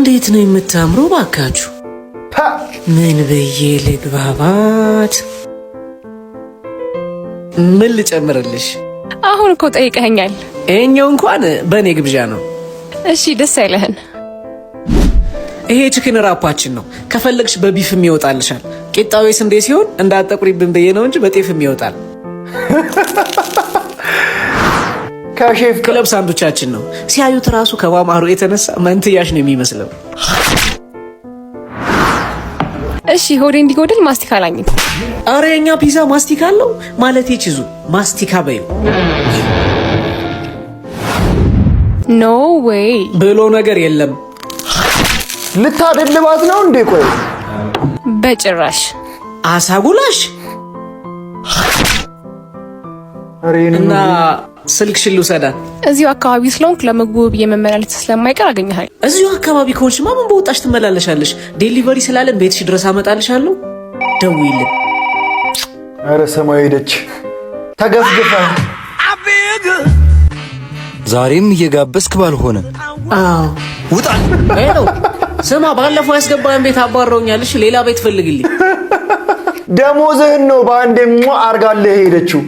እንዴት ነው የምታምሩ ባካችሁ። ምን ብዬ ልግባባት? ምን ልጨምርልሽ? አሁን እኮ ጠይቀኸኛል። ይሄኛው እንኳን በእኔ ግብዣ ነው። እሺ ደስ አይለህን? ይሄ ቺክን ራፓችን ነው። ከፈለግሽ በቢፍም ይወጣልሻል። ቂጣው ስንዴ ሲሆን እንዳጠቁሪብን ብዬ ነው እንጂ በጤፍም ይወጣል። ከሼፍ ክለብ ሳንዱቻችን ነው። ሲያዩት ራሱ ከማማሩ የተነሳ መንትያሽ ነው የሚመስለው። እሺ ሆዴ እንዲጎድል ማስቲካ ላግኝ። አረ የኛ ፒዛ ማስቲካ አለው ማለት ይችዙ ማስቲካ በዩ። ኖ ዌይ ብሎ ነገር የለም። ልታደልባት ነው እንዴ? ቆይ በጭራሽ። አሳጉላሽ እና ስልክ ሽሉ ሰዳ እዚሁ አካባቢ ስለሆንክ ለምግቡ ብዬ መመላለስ ስለማይቀር አገኘሃል። እዚሁ አካባቢ ከሆንሽማ ምን በወጣሽ ትመላለሻለሽ? ዴሊቨሪ ስላለን ቤትሽ ድረስ አመጣልሻለሁ። ደውይልን። አረ ሰማይ ሄደች ተገፍግፋ። ዛሬም እየጋበዝክ ባልሆነ አዎ ውጣ። ሄሎ ስማ፣ ባለፈው ያስገባን ቤት አባረውኛል። እሺ ሌላ ቤት ፈልግልኝ። ደሞዝህን ነው በአንዴ አርጋለህ ሄደችው።